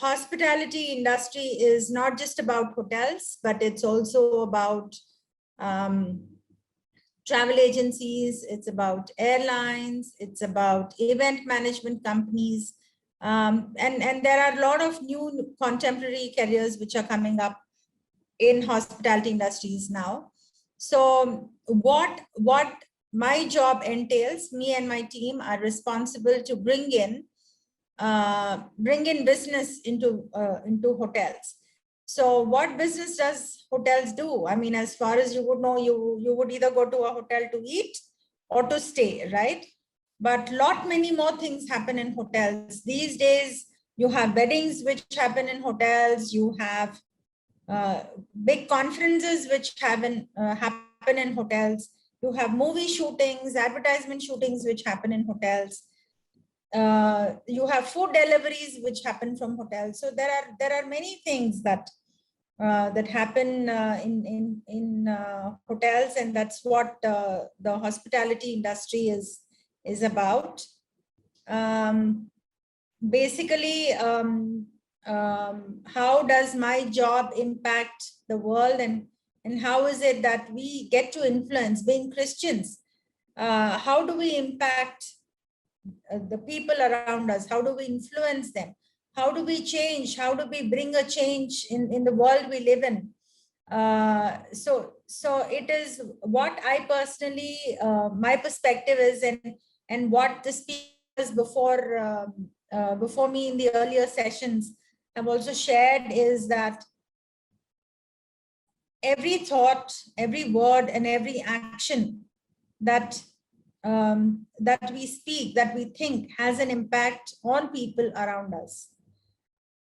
hospitality industry is not just about hotels, but it's also about travel agencies, it's about airlines, it's about event management companies. And there are a lot of new contemporary careers which are coming up in hospitality industries now. So what my job entails, me and my team are responsible to bring in business into hotels. So what business does hotels do? I mean, as far as you would know, you would either go to a hotel to eat or to stay, right? But many more things happen in hotels these days. You have weddings which happen in hotels. You have big conferences which happen in hotels. You have movie shootings, advertisement shootings which happen in hotels. You have food deliveries which happen from hotels. So there are many things that happen in hotels, and that's what the hospitality industry is about. Basically, how does my job impact the world, and how is it that we get to influence, being Christians? How do we impact the people around us? How do we influence them? How do we change? How do we bring a change in the world we live in? So it is what I personally, my perspective is, and what the speakers before me in the earlier sessions have also shared, is that every thought, every word, and every action that we speak, that we think, has an impact on people around us.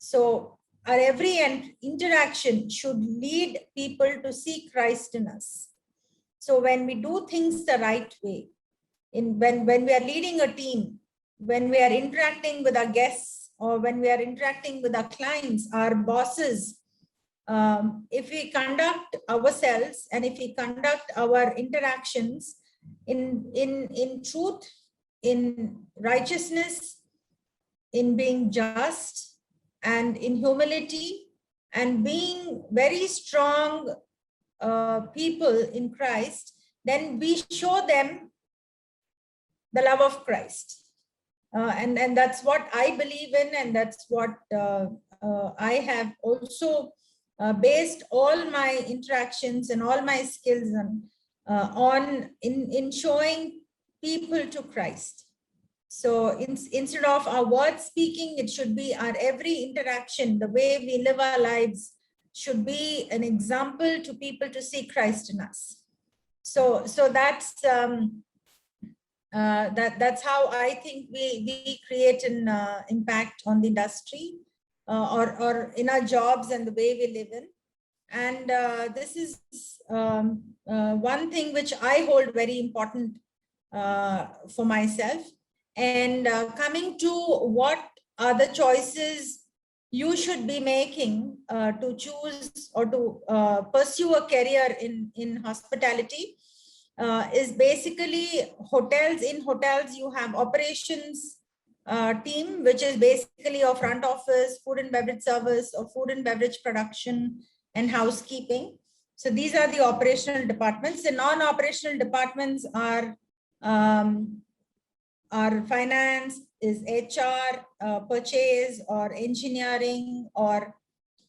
So our every interaction should lead people to see Christ in us. So when we do things the right way, when we are leading a team, when we are interacting with our guests, or when we are interacting with our clients, our bosses, if we conduct ourselves and if we conduct our interactions in truth, in righteousness, in being just, and in humility, and being very strong people in Christ, then we show them the love of Christ. And that's what I believe in, and that's what I have also based all my interactions and all my skills on in showing people to Christ. So instead of our words speaking, it should be our every interaction, the way we live our lives should be an example to people to see Christ in us. So that's that's how I think we create an impact on the industry, or in our jobs and the way we live in. And this is one thing which I hold very important for myself. And coming to what are the choices you should be making to choose or to pursue a career in hospitality, is basically hotels. In hotels, you have operations team, which is basically your front office, food and beverage service, or food and beverage production, and housekeeping. So these are the operational departments. The non-operational departments are finance, is HR, purchase, or engineering, or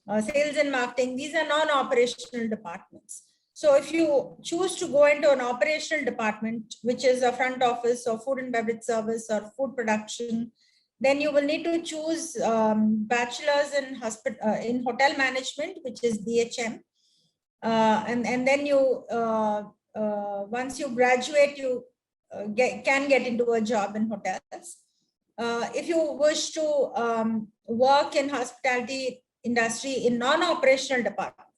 sales and marketing. These are non-operational departments. So if you choose to go into an operational department, which is a front office or food and beverage service or food production, then you will need to choose bachelor's in hotel management, which is BHM. And then you, once you graduate, you can get into a job in hotels. If you wish to work in hospitality industry in non-operational departments,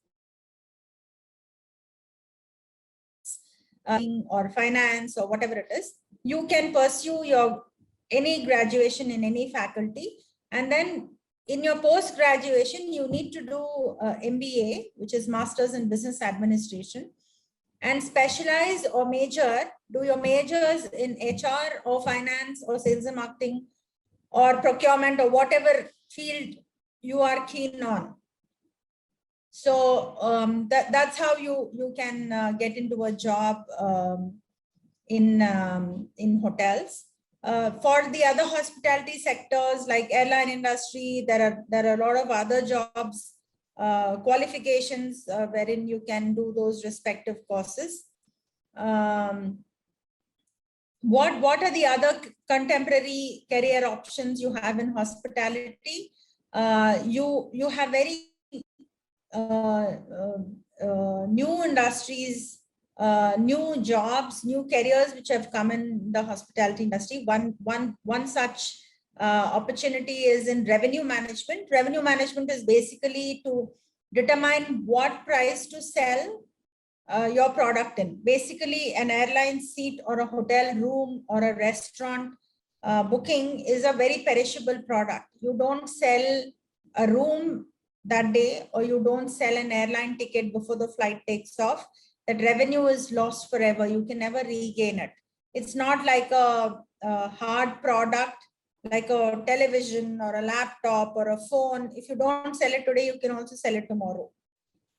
or finance or whatever it is, you can pursue your any graduation in any faculty, and then in your post graduation you need to do MBA, which is Masters in Business Administration, and specialize or major, do your majors in HR or finance or sales and marketing or procurement or whatever field you are keen on. So that's how you can get into a job in hotels. For the other hospitality sectors like airline industry, there are a lot of other jobs, qualifications wherein you can do those respective courses. What are the other contemporary career options you have in hospitality? You have very new industries, new jobs, new careers which have come in the hospitality industry. One such opportunity is in revenue management. Revenue management is basically to determine what price to sell your product in. Basically, an airline seat or a hotel room or a restaurant booking is a very perishable product. You don't sell a room that day, or you don't sell an airline ticket before the flight takes off. That revenue is lost forever. You can never regain it. It's not like a hard product like a television or a laptop or a phone. If you don't sell it today, you can also sell it tomorrow.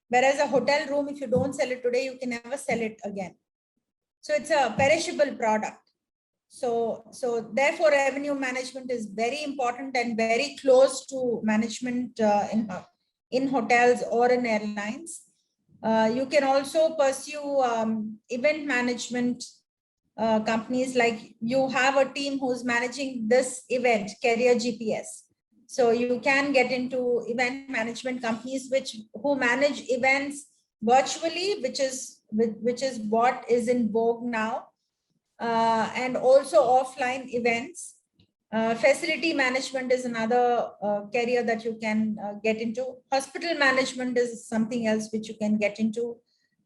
Whereas a hotel room, if you don't sell it today, you can never sell it again. So it's a perishable product. So therefore, revenue management is very important and very close to management in hotels or in airlines. You can also pursue event management companies, like you have a team who's managing this event, Career GPS. So you can get into event management companies who manage events virtually, which is what is in vogue now, and also offline events. Facility management is another career that you can get into. Hospital management is something else which you can get into.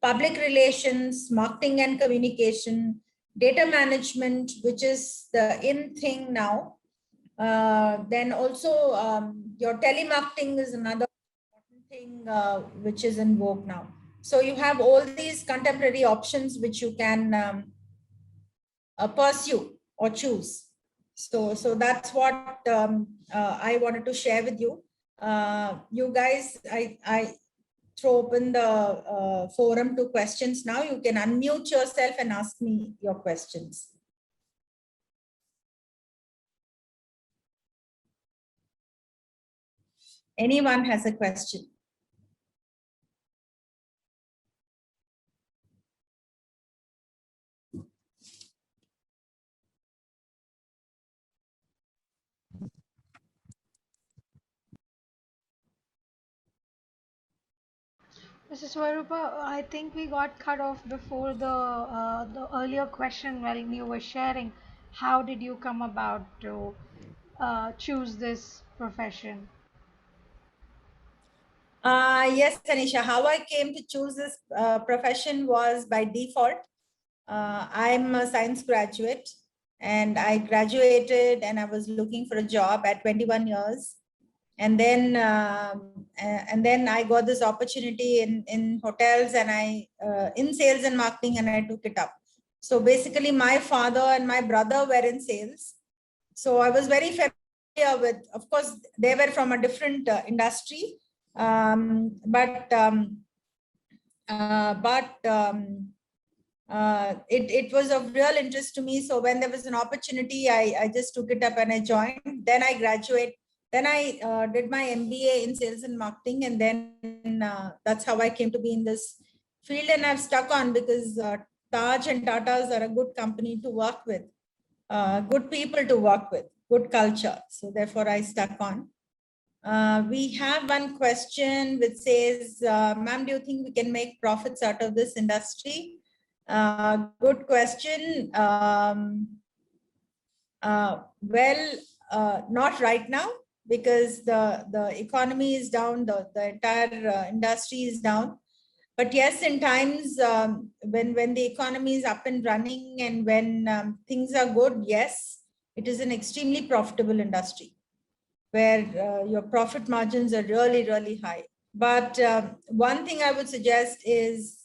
Public relations, marketing and communication, data management, which is the in thing now. Then also your telemarketing is another thing which is in vogue now. So you have all these contemporary options which you can pursue or choose. So that's what I wanted to share with you. You guys, I throw open the forum to questions now. You can unmute yourself and ask me your questions. Anyone has a question? Mrs. Swarupa, I think we got cut off before the earlier question when you were sharing. How did you come about to choose this profession? Yes, Tanisha, how I came to choose this profession was by default. I'm a science graduate, and I graduated and I was looking for a job at 21 years. And then I got this opportunity in hotels, and I in sales and marketing, and I took it up. So basically my father and my brother were in sales. So I was very familiar with, of course, they were from a different industry. It was of real interest to me. So when there was an opportunity, I just took it up and I joined. Then I graduated. Then I did my MBA in sales and marketing, and then that's how I came to be in this field. And I've stuck on because Taj and Tata's are a good company to work with, good people to work with, good culture. So therefore, I stuck on. We have one question which says, ma'am, do you think we can make profits out of this industry? Good question. Not right now, because the economy is down, the entire industry is down. But yes, in times when the economy is up and running and when things are good, yes, it is an extremely profitable industry where your profit margins are really, really high. But one thing I would suggest is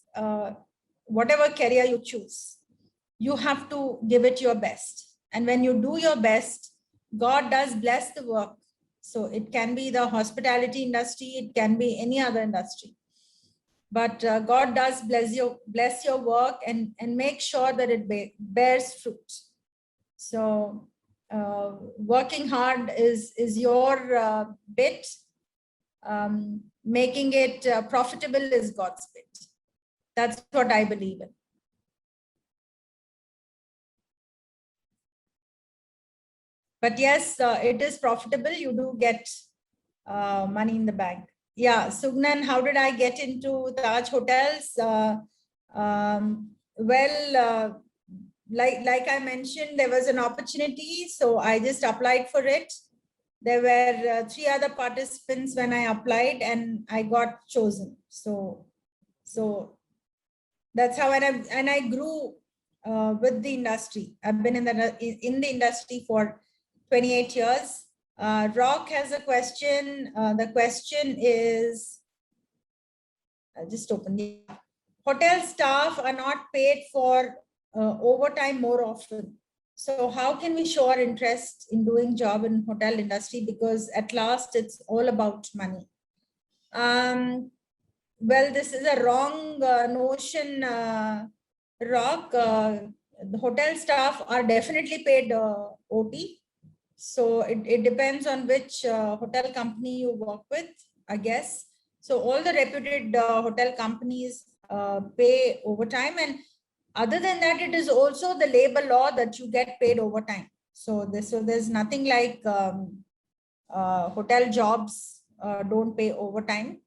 whatever career you choose, you have to give it your best. And when you do your best, God does bless the work. So it can be the hospitality industry, it can be any other industry. But God does bless your work and make sure that it bears fruit. So working hard is your bit. Making it profitable is God's bit. That's what I believe in. But yes, it is profitable. You do get money in the bank. Yeah, Sugnan, how did I get into Taj Hotels? Like I mentioned, there was an opportunity, so I just applied for it. There were 3 other participants when I applied, and I got chosen. So that's how, and I grew with the industry. I've been in the industry for 28 years. Rock has a question. The question is, I'll just open it. Hotel staff are not paid for overtime more often. So how can we show our interest in doing job in hotel industry? Because at last it's all about money. Well, this is a wrong notion, Rock. The hotel staff are definitely paid OT. So it depends on which hotel company you work with, I guess. So all the reputed hotel companies pay overtime. And other than that, it is also the labor law that you get paid overtime. So there's nothing like hotel jobs don't pay overtime.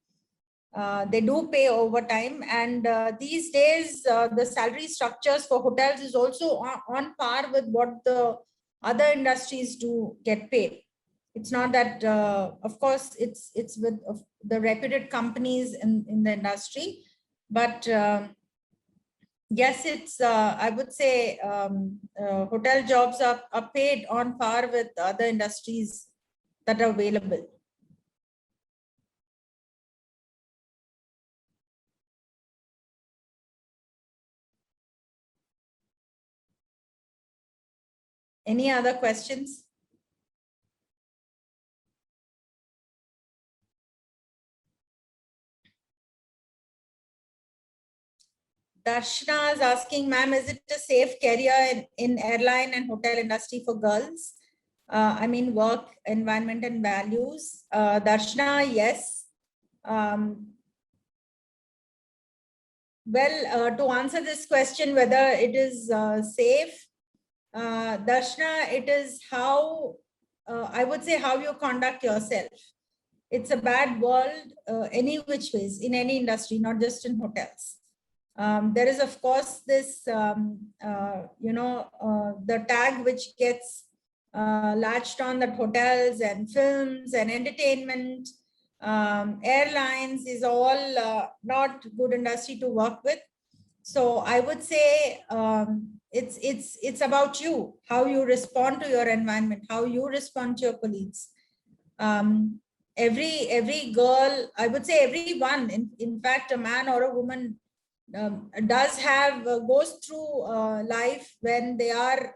They do pay overtime, and these days the salary structures for hotels is also on par with what the other industries do get paid. It's not that, of course, it's with the reputed companies in the industry, but yes, it's I would say hotel jobs are paid on par with other industries that are available. Any other questions? Darshana is asking, ma'am, is it a safe career in airline and hotel industry for girls? I mean, work, environment, and values. Darshana, yes. Well, to answer this question, whether it is safe, Darshana, it is how, I would say, how you conduct yourself. It's a bad world any which ways, in any industry, not just in hotels. There is, of course, this, the tag which gets latched on that hotels and films and entertainment, airlines is all not good industry to work with. So I would say it's about you, how you respond to your environment, how you respond to your colleagues. Every girl, I would say everyone, in fact, a man or a woman does have goes through life when they are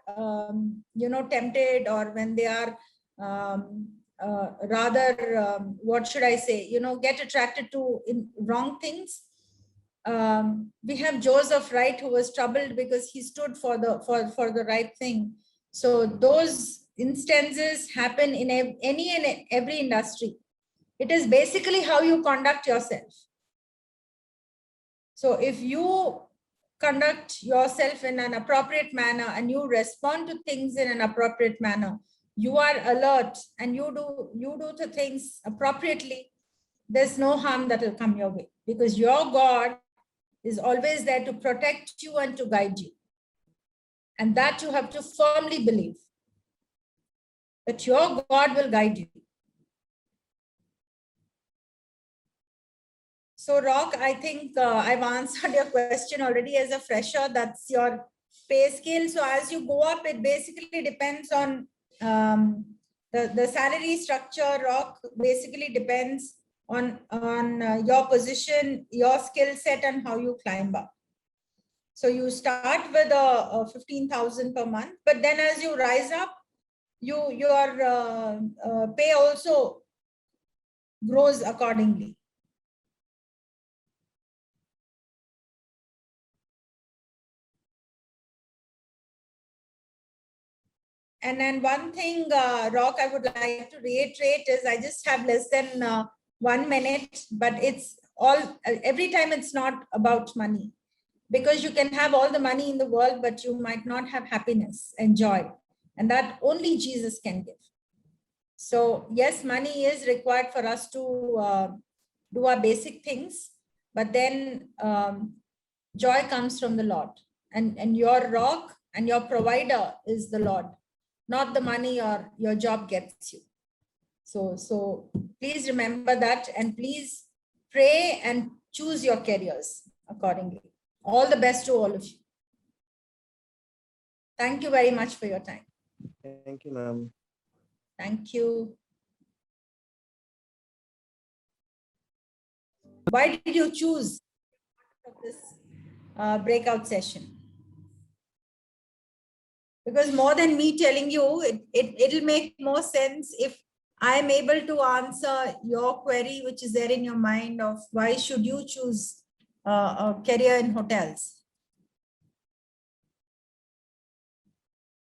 tempted, or when they are rather what should I say, get attracted to wrong things. We have Joseph, right, who was troubled because he stood for the right thing. So those instances happen in any and every industry. It is basically how you conduct yourself. So if you conduct yourself in an appropriate manner and you respond to things in an appropriate manner, you are alert and you do the things appropriately, there's no harm that will come your way, because your God is always there to protect you and to guide you. And that you have to firmly believe, that your God will guide you. So Rock, I think I've answered your question already. As a fresher, that's your pay scale. So as you go up, it basically depends on the salary structure. Rock basically depends on your position, your skill set, and how you climb up. So you start with a 15,000 per month, but then as you rise up, your pay also grows accordingly. And then one thing, Rock, I would like to reiterate is I just have less than 1 minute, but it's all, every time it's not about money, because you can have all the money in the world, but you might not have happiness and joy. And that only Jesus can give. So yes, money is required for us to do our basic things, but then joy comes from the Lord, and your rock and your provider is the Lord, not the money or your job gets you. So please remember that, and please pray and choose your careers accordingly. All the best to all of you. Thank you very much for your time. Thank you, ma'am. Thank you. Why did you choose this breakout session? Because more than me telling you, it'll make more sense if I'm able to answer your query, which is there in your mind of why should you choose a career in hotels.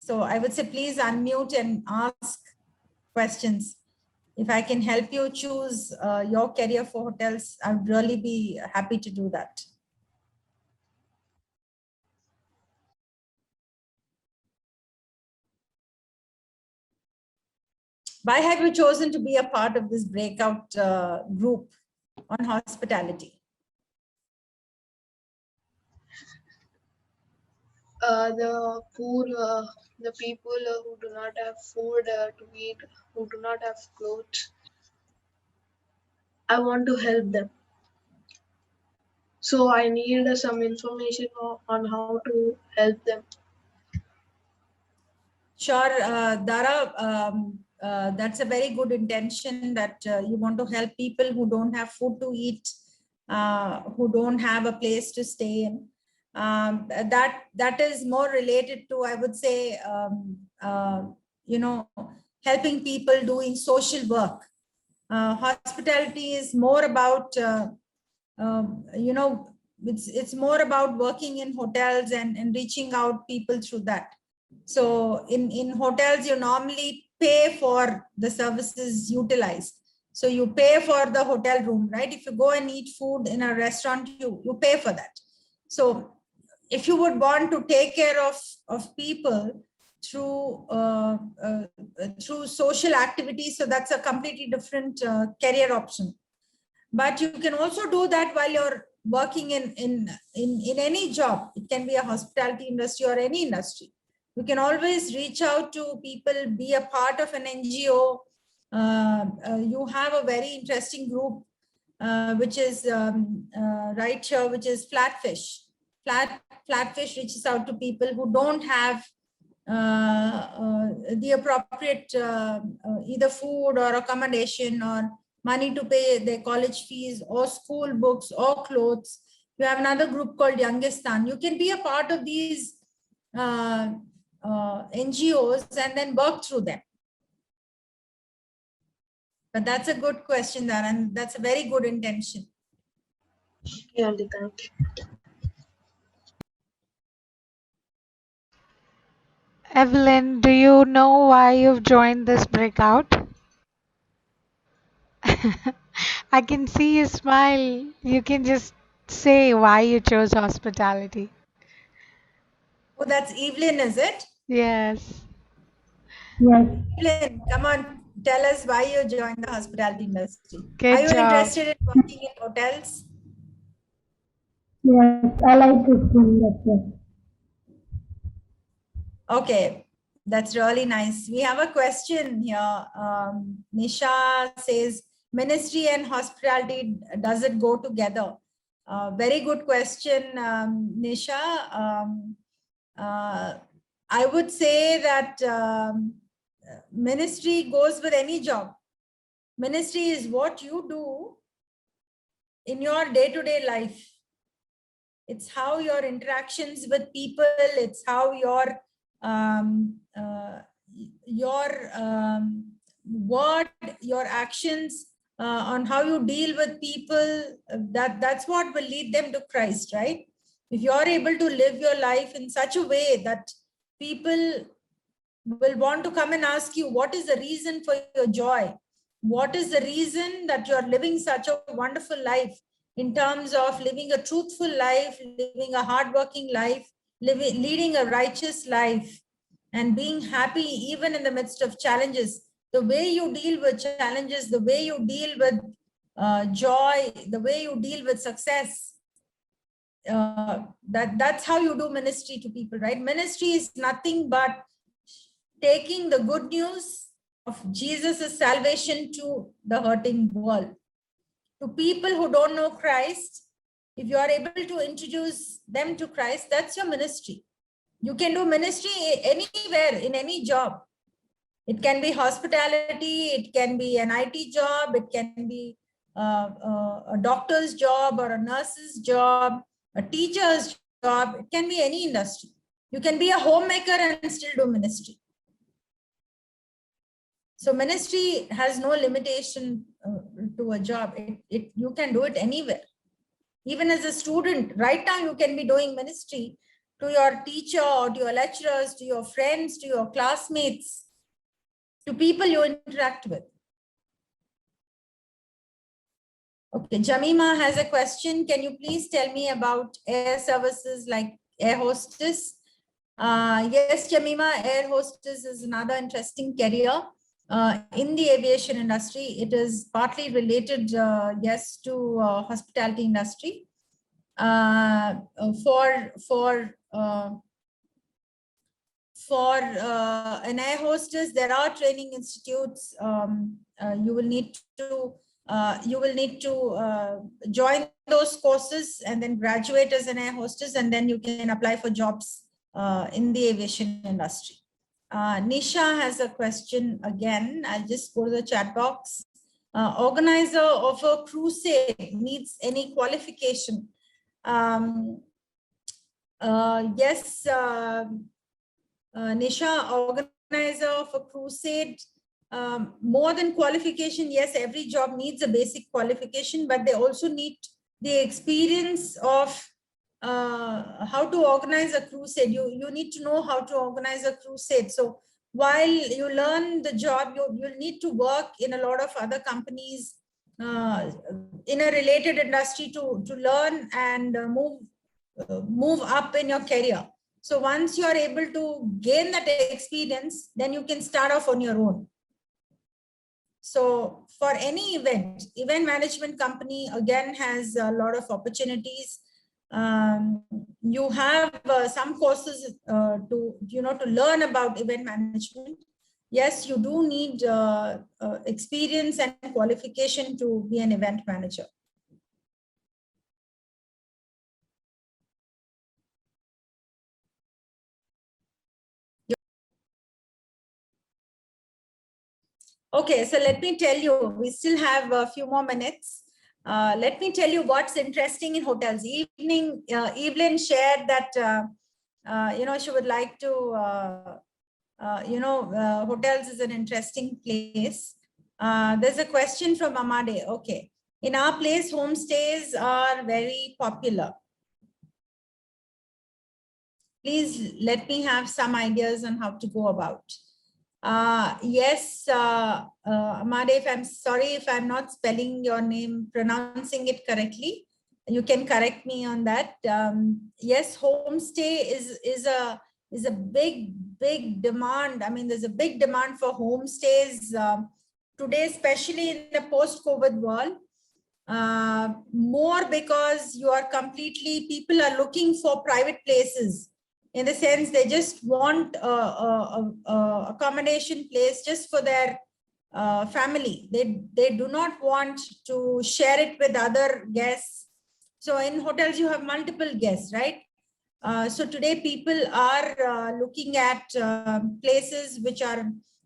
So I would say, please unmute and ask questions. If I can help you choose your career for hotels, I'd really be happy to do that. Why have you chosen to be a part of this breakout group on hospitality? The poor, the people who do not have food to eat, who do not have clothes. I want to help them. So I need some information on how to help them. Sure, Dara, that's a very good intention that you want to help people who don't have food to eat, who don't have a place to stay in. That is more related to, I would say, helping people doing social work. Hospitality is more about, it's more about working in hotels and reaching out people through that. So in hotels, you normally pay for the services utilized. So you pay for the hotel room, right? If you go and eat food in a restaurant, you pay for that. So if you would want to take care of people through social activities, so that's a completely different career option. But you can also do that while you're working in any job. It can be a hospitality industry or any industry. You can always reach out to people, be a part of an NGO. You have a very interesting group, which is right here, which is Flatfish. Flatfish reaches out to people who don't have the appropriate either food or accommodation or money to pay their college fees or school books or clothes. You have another group called Youngistan. You can be a part of these NGOs and then work through them. But that's a good question there, and that's a very good intention. Yeah, thank you. Evelyn, do you know why you've joined this breakout? I can see you smile. You can just say why you chose hospitality. Oh, that's Evelyn, is it? Yes. Yes, Evelyn, come on, tell us why you joined the hospitality industry. Good Are you job. interested in working in hotels? yes, I like to swim. That's it. Okay, that's really nice. We have a question here. Nisha says, ministry and hospitality, does it go together? Very good question, Nisha. I would say that ministry goes with any job. Ministry is what you do in your day-to-day life. It's how your interactions with people, it's how your word, your actions, on how you deal with people, that's what will lead them to Christ, right? If you're able to live your life in such a way that people will want to come and ask you, what is the reason for your joy? What is the reason that you're living such a wonderful life in terms of living a truthful life, living a hardworking life, leading a righteous life, and being happy even in the midst of challenges? The way you deal with challenges, the way you deal with joy, the way you deal with success, that's how you do ministry to people, right? Ministry is nothing but taking the good news of Jesus' salvation to the hurting world. To people who don't know Christ, if you are able to introduce them to Christ, that's your ministry. You can do ministry anywhere, in any job. It can be hospitality, it can be an IT job, it can be a doctor's job or a nurse's job, a teacher's job. It can be any industry. You can be a homemaker and still do ministry. So ministry has no limitation to a job. You can do it anywhere. Even as a student, right now you can be doing ministry to your teacher or to your lecturers, to your friends, to your classmates, to people you interact with. Okay, Jamima has a question. Can you please tell me about air services like air hostess? Yes, Jamima, air hostess is another interesting career. In the aviation industry, it is partly related, yes, to hospitality industry. For an air hostess, there are training institutes. You will need to join those courses and then graduate as an air hostess, and then you can apply for jobs in the aviation industry. Nisha has a question again. I'll just go to the chat box. Organizer of a crusade needs any qualification? Yes, Nisha, organizer of a crusade, more than qualification, yes, every job needs a basic qualification, but they also need the experience of how to organize a crusade. You need to know how to organize a crusade. So while you learn the job, you'll need to work in a lot of other companies in a related industry to learn and move up in your career. So once you're able to gain that experience, then you can start off on your own. So for any event management company again has a lot of opportunities. You have some courses to learn about event management. Yes, you do need experience and qualification to be an event manager. Okay, so let me tell you, we still have a few more minutes. Let me tell you what's interesting in hotels. Evelyn shared that, she would like to, hotels is an interesting place. There's a question from Amade. Okay. In our place, homestays are very popular. Please let me have some ideas on how to go about. Yes, Amade, I'm sorry if I'm not spelling your name, pronouncing it correctly. You can correct me on that. Yes, homestay is a big demand. I mean, there's a big demand for homestays today, especially in the post-COVID world. More because people are looking for private places. In the sense, they just want a accommodation place just for their family. They do not want to share it with other guests. So in hotels, you have multiple guests, right? So today people are looking at places which are,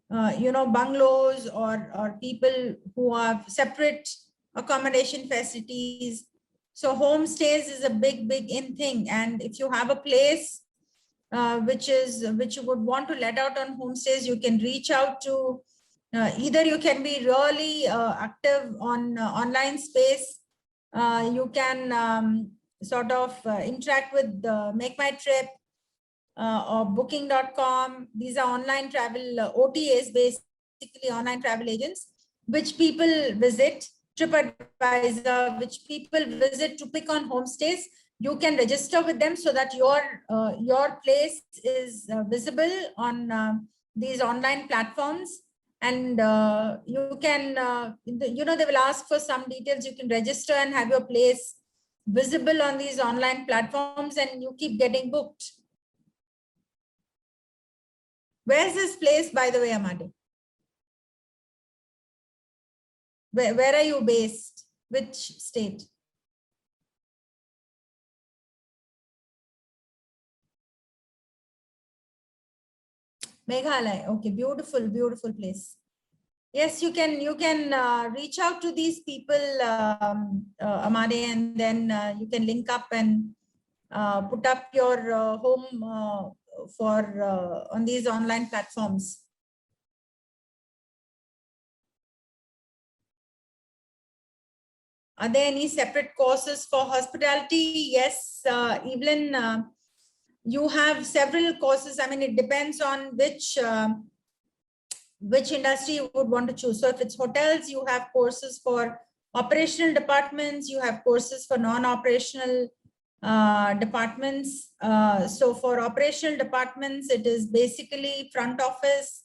bungalows or people who have separate accommodation facilities. So homestays is a big in thing. And if you have a place which you would want to let out on homestays, you can reach out to either you can be really active on online space. You can sort of interact with Make My Trip or Booking.com. These are online travel OTAs, basically online travel agents, which people visit. TripAdvisor, which people visit to pick on homestays. You can register with them so that your place is visible on these online platforms. And you can, they will ask for some details. You can register and have your place visible on these online platforms, and you keep getting booked. Where's this place, by the way, Amade? Where are you based? Which state? Meghalaya. Okay, beautiful, beautiful place. Yes, you can reach out to these people, Amade, and then you can link up and put up your home for on these online platforms. Are there any separate courses for hospitality? Yes, Evelyn, you have several courses. I mean, it depends on which industry you would want to choose. So if it's hotels, you have courses for operational departments, you have courses for non-operational departments. So for operational departments, it is basically front office,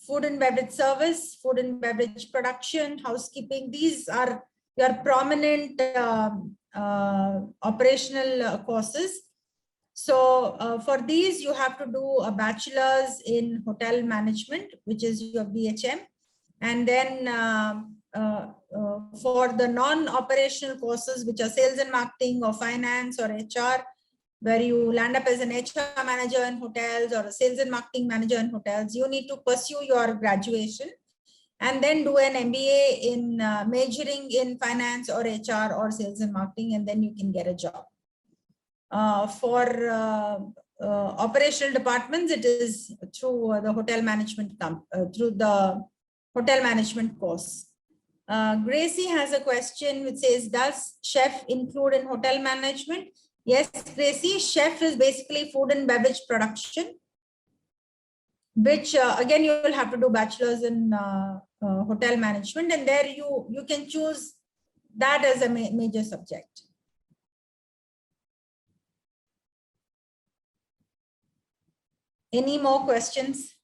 food and beverage service, food and beverage production, housekeeping. These are your prominent operational courses. So for these, you have to do a bachelor's in hotel management, which is your BHM. And then for the non-operational courses, which are sales and marketing or finance or HR, where you land up as an HR manager in hotels or a sales and marketing manager in hotels, you need to pursue your graduation and then do an MBA in majoring in finance or HR or sales and marketing, and then you can get a job. For operational departments, it is through the hotel management through the hotel management course. Gracie has a question which says, does chef include in hotel management? Yes, Gracie, chef is basically food and beverage production, which again, you will have to do bachelor's in hotel management, and there you can choose that as a major subject. Any more questions?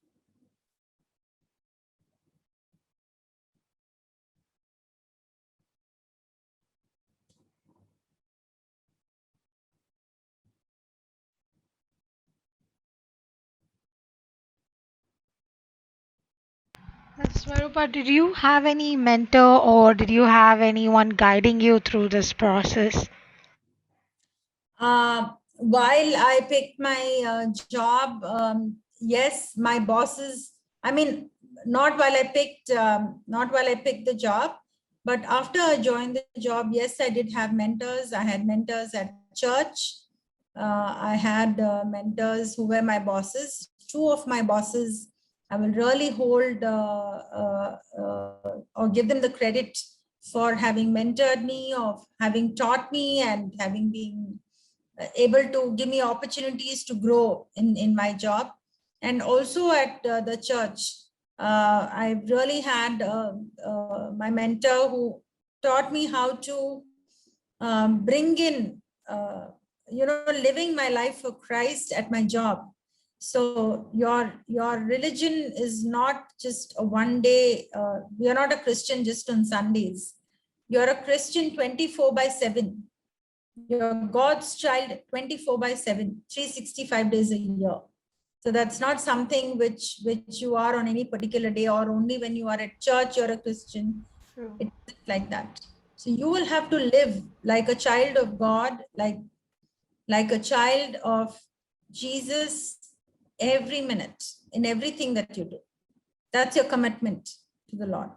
Swarupa, did you have any mentor or did you have anyone guiding you through this process? While I picked my job, yes, my bosses, I mean, not while I picked the job, but after I joined the job, yes, I did have mentors. I had mentors at church. I had mentors who were my bosses. Two of my bosses, I will really hold or give them the credit for having mentored me, of having taught me, and having been able to give me opportunities to grow in my job. And also at the church, I really had my mentor who taught me how to bring in, living my life for Christ at my job. So your religion is not just a one day, you're not a Christian just on Sundays. You're a Christian 24/7. You're God's child 24/7, 365 days a year. So that's not something which you are on any particular day, or only when you are at church, you're a Christian. True. It's like that. So you will have to live like a child of God, like a child of Jesus every minute in everything that you do. That's your commitment to the Lord.